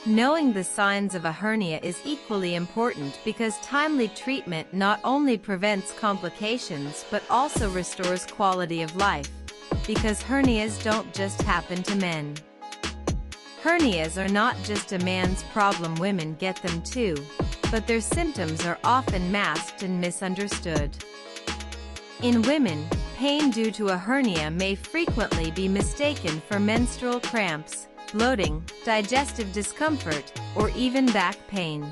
Knowing the signs of a hernia is equally important because timely treatment not only prevents complications but also restores quality of life, because hernias don't just happen to men. Hernias are not just a man's problem, women get them too, but their symptoms are often masked and misunderstood. In women, pain due to a hernia may frequently be mistaken for menstrual cramps, bloating, digestive discomfort, or even back pain.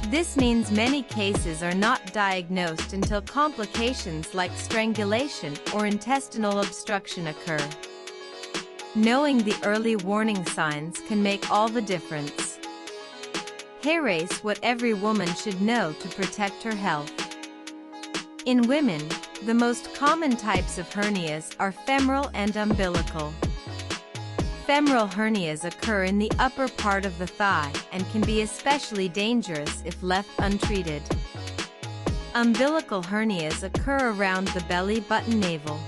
This means many cases are not diagnosed until complications like strangulation or intestinal obstruction occur. Knowing the early warning signs can make all the difference. Here is what every woman should know to protect her health. In women, the most common types of hernias are femoral and umbilical. Femoral hernias occur in the upper part of the thigh and can be especially dangerous if left untreated. Umbilical hernias occur around the belly button navel.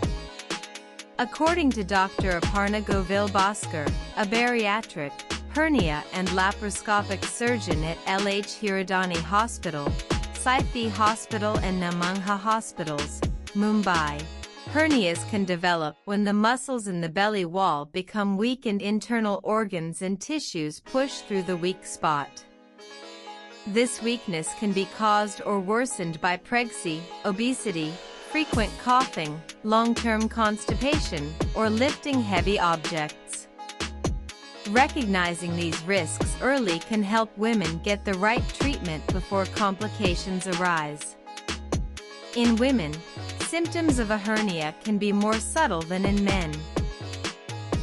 According to Dr. Aparna Govil-Bhaskar, a bariatric, hernia and laparoscopic surgeon at LH Hiradani Hospital, Saifi Hospital and Namangha Hospitals, Mumbai, hernias can develop when the muscles in the belly wall become weak and internal organs and tissues push through the weak spot. This weakness can be caused or worsened by pregnancy, obesity, frequent coughing, long-term constipation, or lifting heavy objects. Recognizing these risks early can help women get the right treatment before complications arise. In women, symptoms of a hernia can be more subtle than in men.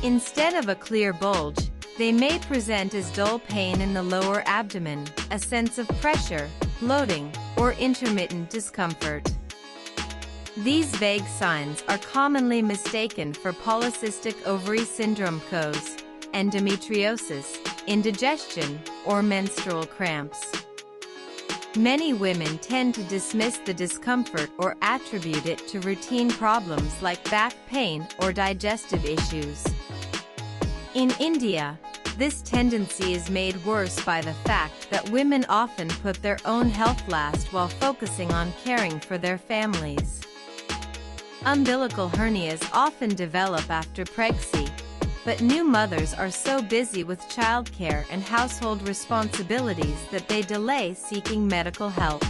Instead of a clear bulge, they may present as dull pain in the lower abdomen, a sense of pressure, bloating, or intermittent discomfort. These vague signs are commonly mistaken for polycystic ovary syndrome (PCOS), endometriosis, indigestion, or menstrual cramps. Many women tend to dismiss the discomfort or attribute it to routine problems like back pain or digestive issues. In India, this tendency is made worse by the fact that women often put their own health last while focusing on caring for their families. Umbilical hernias often develop after pregnancy, but new mothers are so busy with childcare and household responsibilities that they delay seeking medical help.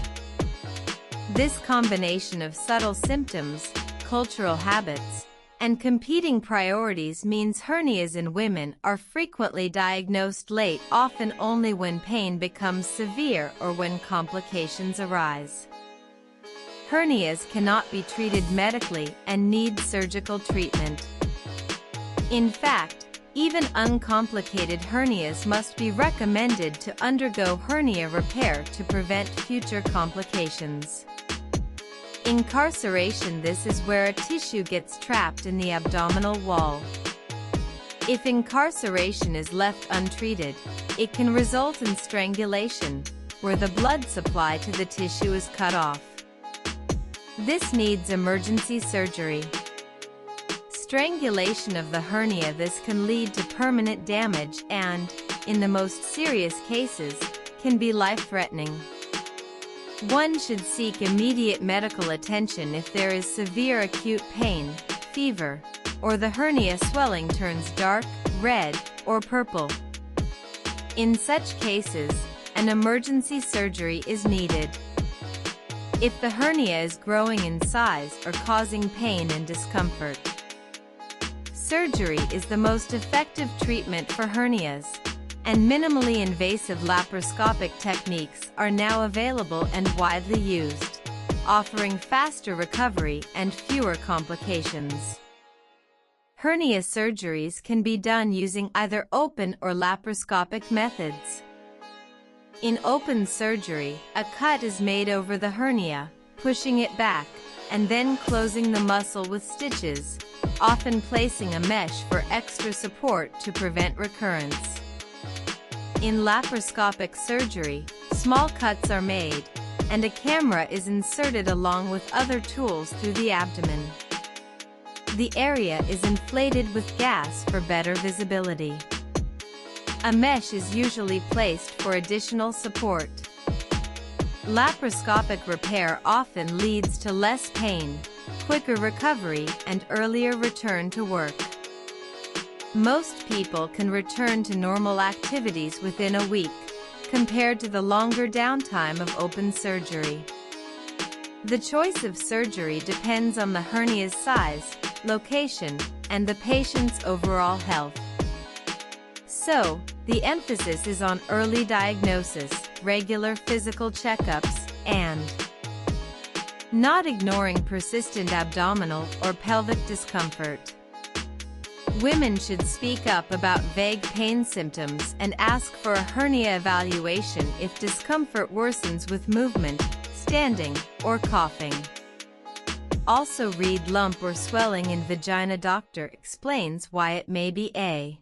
This combination of subtle symptoms, cultural habits, and competing priorities means hernias in women are frequently diagnosed late, often only when pain becomes severe or when complications arise. Hernias cannot be treated medically and need surgical treatment. In fact, even uncomplicated hernias must be recommended to undergo hernia repair to prevent future complications. Incarceration: this is where a tissue gets trapped in the abdominal wall. If incarceration is left untreated, it can result in strangulation, where the blood supply to the tissue is cut off. This needs emergency surgery. Strangulation of the hernia: this can lead to permanent damage and, in the most serious cases, can be life-threatening. One should seek immediate medical attention if there is severe acute pain, fever, or the hernia swelling turns dark, red, or purple. In such cases, an emergency surgery is needed. If the hernia is growing in size or causing pain and discomfort, surgery is the most effective treatment for hernias, and minimally invasive laparoscopic techniques are now available and widely used, offering faster recovery and fewer complications. Hernia surgeries can be done using either open or laparoscopic methods. In open surgery, a cut is made over the hernia, pushing it back, and then closing the muscle with stitches, often placing a mesh for extra support to prevent recurrence. In laparoscopic surgery, small cuts are made, and a camera is inserted along with other tools through the abdomen. The area is inflated with gas for better visibility. A mesh is usually placed for additional support. Laparoscopic repair often leads to less pain, quicker recovery, and earlier return to work. Most people can return to normal activities within a week, compared to the longer downtime of open surgery. The choice of surgery depends on the hernia's size, location, and the patient's overall health. So, the emphasis is on early diagnosis, regular physical checkups, and not ignoring persistent abdominal or pelvic discomfort. Women should speak up about vague pain symptoms and ask for a hernia evaluation if discomfort worsens with movement, standing, or coughing. Also read lump or swelling in vagina. Doctor explains why it may be a